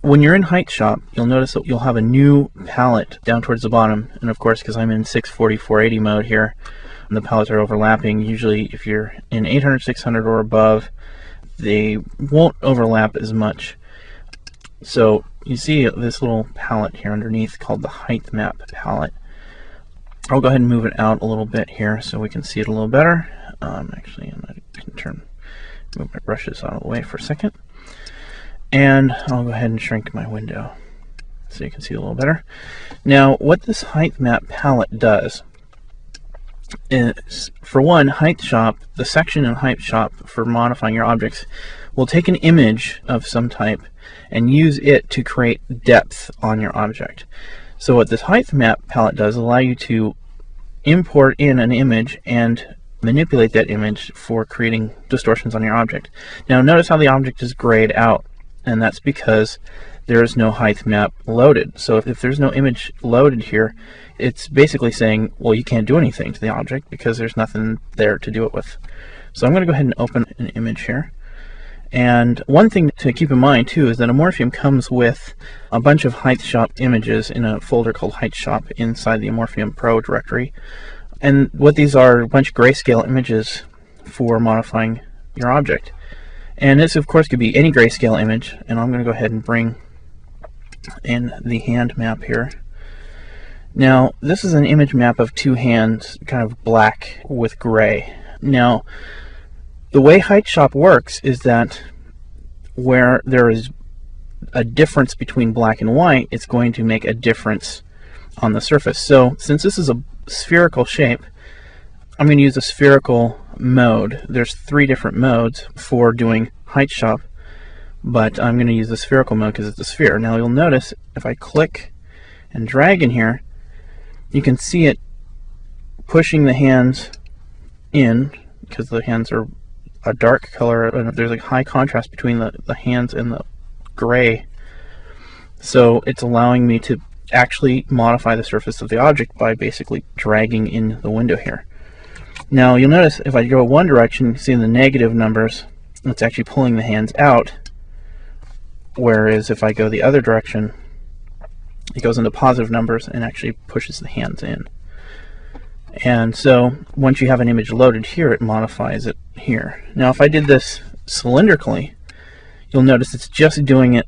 when you're in Height Shop, you'll notice that you'll have a new palette down towards the bottom, and of course, because I'm in 640/480 mode here, and the palettes are overlapping, usually if you're in 800, 600 or above, they won't overlap as much. So you see this little palette here underneath called the Height Map palette. I'll go ahead and move it out a little bit here so we can see it a little better. Actually, I can move my brushes out of the way for a second. And I'll go ahead and shrink my window so you can see a little better. Now, what this Height Map palette does is, for one, Height Shop, the section in Height Shop for modifying your objects, will take an image of some type and use it to create depth on your object. So what this Height Map palette does is allow you to import in an image and manipulate that image for creating distortions on your object. Now notice how the object is grayed out, and that's because there is no height map loaded. So if there's no image loaded here, it's basically saying, well, you can't do anything to the object because there's nothing there to do it with. So I'm going to go ahead and open an image here. And one thing to keep in mind too is that Amorphium comes with a bunch of Height Shop images in a folder called Height Shop inside the Amorphium Pro directory. And what these are a bunch of grayscale images for modifying your object. And this, of course, could be any grayscale image. And I'm going to go ahead and bring in the hand map here. Now, this is an image map of two hands, kind of black with gray. Now, the way Height Shop works is that where there is a difference between black and white, it's going to make a difference on the surface. So, since this is a spherical shape, I'm going to use a spherical mode. There's 3 different modes for doing Height Shop, but I'm going to use the spherical mode because it's a sphere. Now you'll notice if I click and drag in here, you can see it pushing the hands in because the hands are a dark color and there's a high contrast between the hands and the gray. So it's allowing me to actually modify the surface of the object by basically dragging in the window here. Now you'll notice if I go one direction, you see the negative numbers, it's actually pulling the hands out, whereas if I go the other direction, it goes into positive numbers and actually pushes the hands in. And so once you have an image loaded here, it modifies it here. Now if I did this cylindrically, you'll notice it's just doing it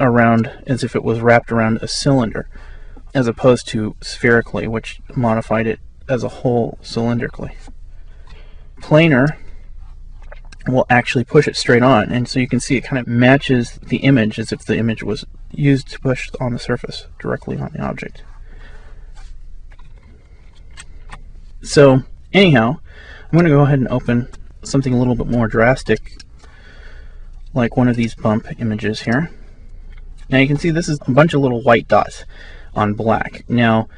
around as if it was wrapped around a cylinder, as opposed to spherically, which modified it as a whole cylindrically. Planar will actually push it straight on, and so you can see it kind of matches the image as if the image was used to push on the surface directly on the object. So anyhow, I'm going to go ahead and open something a little bit more drastic, like one of these bump images here. Now you can see this is a bunch of little white dots on black. Now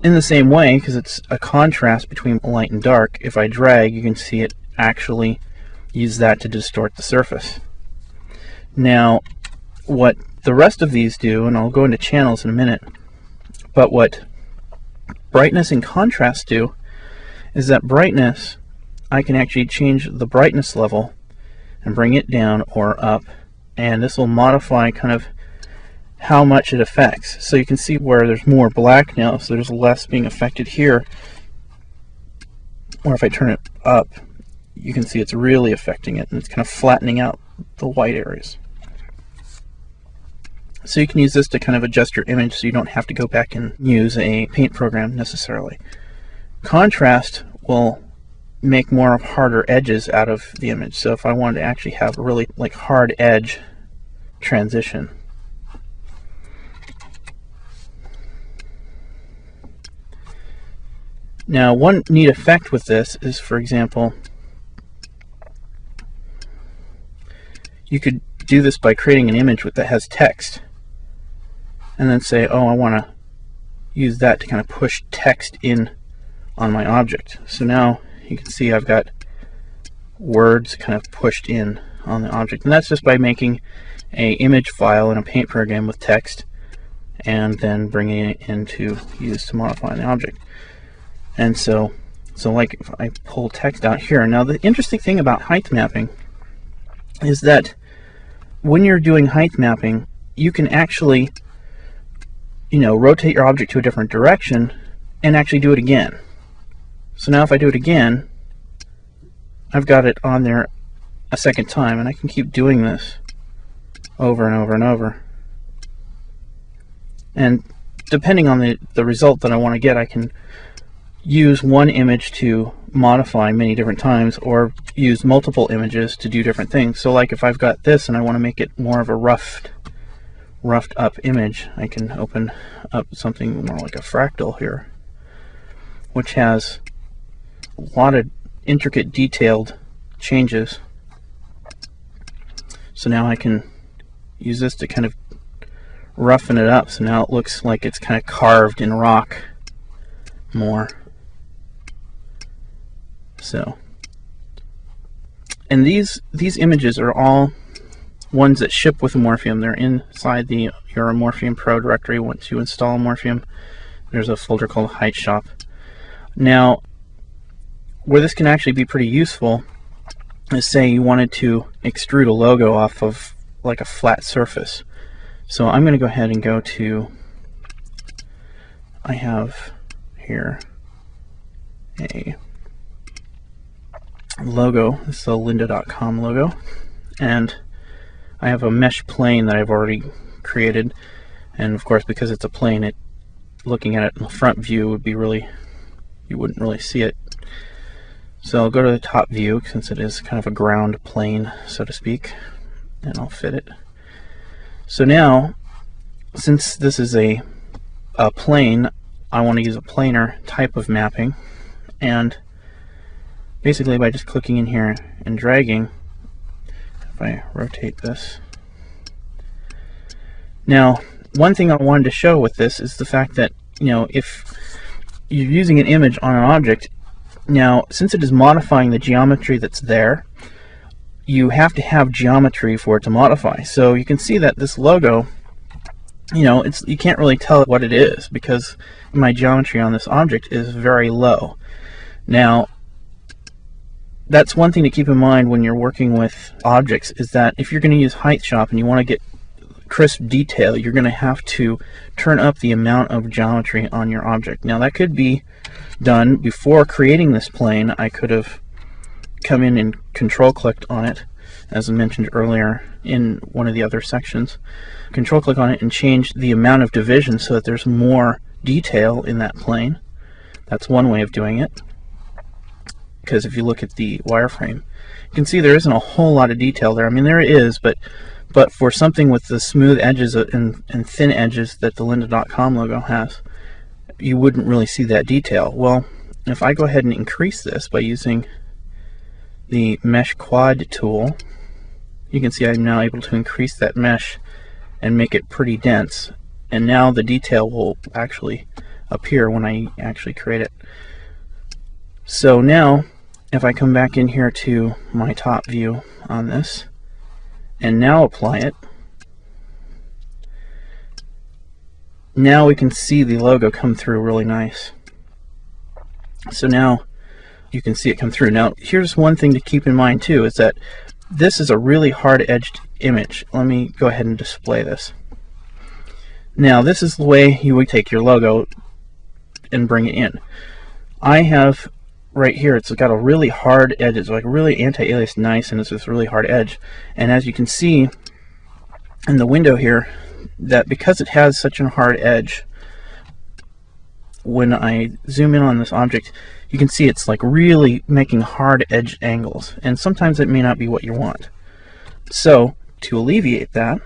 in the same way, because it's a contrast between light and dark, if I drag, you can see it actually use that to distort the surface. Now what the rest of these do, and I'll go into channels in a minute, but what brightness and contrast do is that brightness, I can actually change the brightness level and bring it down or up, and this will modify kind of how much it affects. So you can see where there's more black now, so there's less being affected here, or if I turn it up, you can see it's really affecting it, and it's kind of flattening out the white areas. So you can use this to kind of adjust your image so you don't have to go back and use a paint program necessarily. Contrast will make more of harder edges out of the image. So if I wanted to actually have a really like hard edge transition, now one neat effect with this is, for example, you could do this by creating an image that has text and then say, oh, I want to use that to kind of push text in on my object. So now you can see I've got words kind of pushed in on the object, and that's just by making a image file in a paint program with text and then bringing it in to use to modify the object. And so like if I pull text out here, now the interesting thing about height mapping is that when you're doing height mapping, you can actually, rotate your object to a different direction and actually do it again. So now if I do it again, I've got it on there a second time, and I can keep doing this over and over and over. And depending on the result that I want to get, I can use one image to modify many different times, or use multiple images to do different things. So like if I've got this and I want to make it more of a roughed up image, I can open up something more like a fractal here, which has a lot of intricate detailed changes. So now I can use this to kind of roughen it up, so now it looks like it's kind of carved in rock more. So, and these images are all ones that ship with Amorphium. They're inside your Amorphium Pro directory. Once you install Amorphium, there's a folder called Height Shop. Now, where this can actually be pretty useful is, say you wanted to extrude a logo off of like a flat surface. So I'm going to go ahead and go to, I have here a logo. This is a lynda.com logo, and I have a mesh plane that I've already created, and of course because it's a plane, looking at it in the front view would be you wouldn't really see it. So I'll go to the top view, since it is kind of a ground plane, so to speak, and I'll fit it. So now, since this is a plane, I want to use a planar type of mapping, and basically by just clicking in here and dragging, if I rotate this. Now, one thing I wanted to show with this is the fact that, if you're using an image on an object, now since it is modifying the geometry that's there, you have to have geometry for it to modify. So you can see that this logo, you can't really tell what it is because my geometry on this object is very low. Now, that's one thing to keep in mind when you're working with objects, is that if you're going to use Height Shop and you want to get crisp detail, you're going to have to turn up the amount of geometry on your object. Now that could be done before creating this plane. I could have come in and control clicked on it, as I mentioned earlier in one of the other sections. Control click on it and change the amount of division so that there's more detail in that plane. That's one way of doing it, because if you look at the wireframe, you can see there isn't a whole lot of detail there. I mean, there is, but for something with the smooth edges and thin edges that the lynda.com logo has, you wouldn't really see that detail. Well, if I go ahead and increase this by using the mesh quad tool, you can see I'm now able to increase that mesh and make it pretty dense, and now the detail will actually appear when I actually create it. So now if I come back in here to my top view on this and now apply it, now we can see the logo come through really nice. So now you can see it come through. Now here's one thing to keep in mind too, is that this is a really hard-edged image. Let me go ahead and display this. Now this is the way you would take your logo and bring it in. I have right here, it's got a really hard edge. It's like really anti-alias nice, and it's this really hard edge. And as you can see in the window here, that because it has such a hard edge, when I zoom in on this object, you can see it's like really making hard edge angles, and sometimes it may not be what you want. So to alleviate that,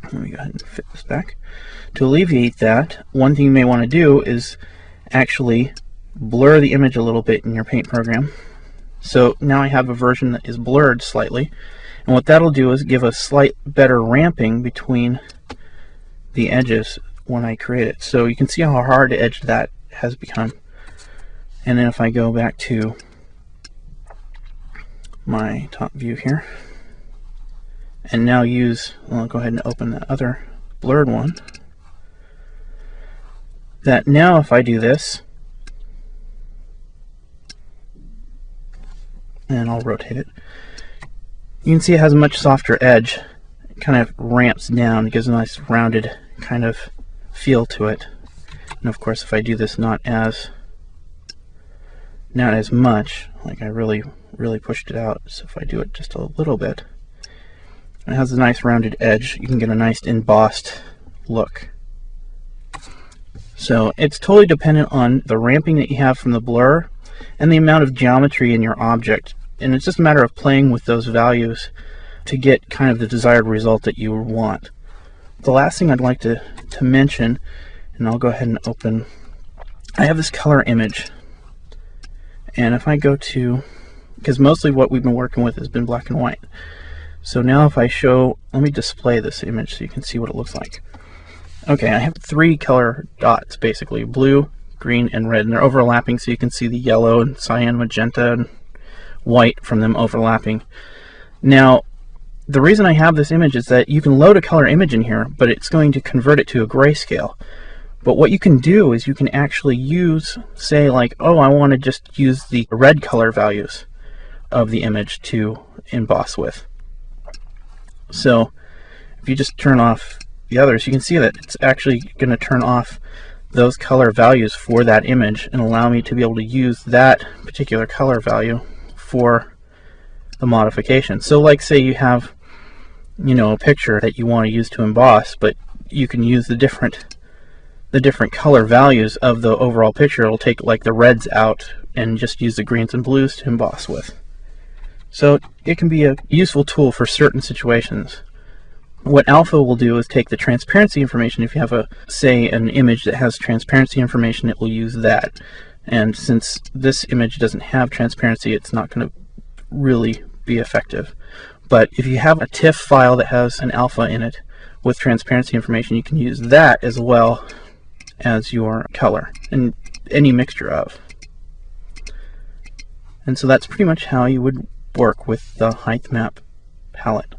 let me go ahead and fit this back. To alleviate that, one thing you may want to do is actually blur the image a little bit in your paint program. So now I have a version that is blurred slightly, and what that'll do is give a slight better ramping between the edges when I create it. So you can see how hard edged that has become. And then if I go back to my top view here and now I'll go ahead and open the other blurred one, that now if I do this, and I'll rotate it, You can see it has a much softer edge. It kind of ramps down, gives a nice rounded kind of feel to it. And of course, if I do this not as much, like I really pushed it out, so if I do it just a little bit, it has a nice rounded edge. You can get a nice embossed look. So it's totally dependent on the ramping that you have from the blur and the amount of geometry in your object. And it's just a matter of playing with those values to get kind of the desired result that you want. The last thing I'd like to mention, and I'll go ahead and open, I have this color image. And if I go to, because mostly what we've been working with has been black and white. So now if I show, let me display this image so you can see what it looks like. Okay, I have 3 color dots basically, blue, green, and red, and they're overlapping so you can see the yellow and cyan, magenta, and white from them overlapping. Now, the reason I have this image is that you can load a color image in here, but it's going to convert it to a grayscale. But what you can do is you can actually use, say like, oh, I want to just use the red color values of the image to emboss with. So if you just turn off the others, you can see that it's actually going to turn off those color values for that image and allow me to be able to use that particular color value for the modification. So like say you have, you know, a picture that you want to use to emboss, but you can use the different color values of the overall picture. It'll take like the reds out and just use the greens and blues to emboss with. So it can be a useful tool for certain situations. What alpha will do is take the transparency information. If you have say an image that has transparency information, it will use that. And since this image doesn't have transparency, it's not going to really be effective. But if you have a TIFF file that has an alpha in it with transparency information, you can use that as well as your color and any mixture of. And so that's pretty much how you would work with the height map palette.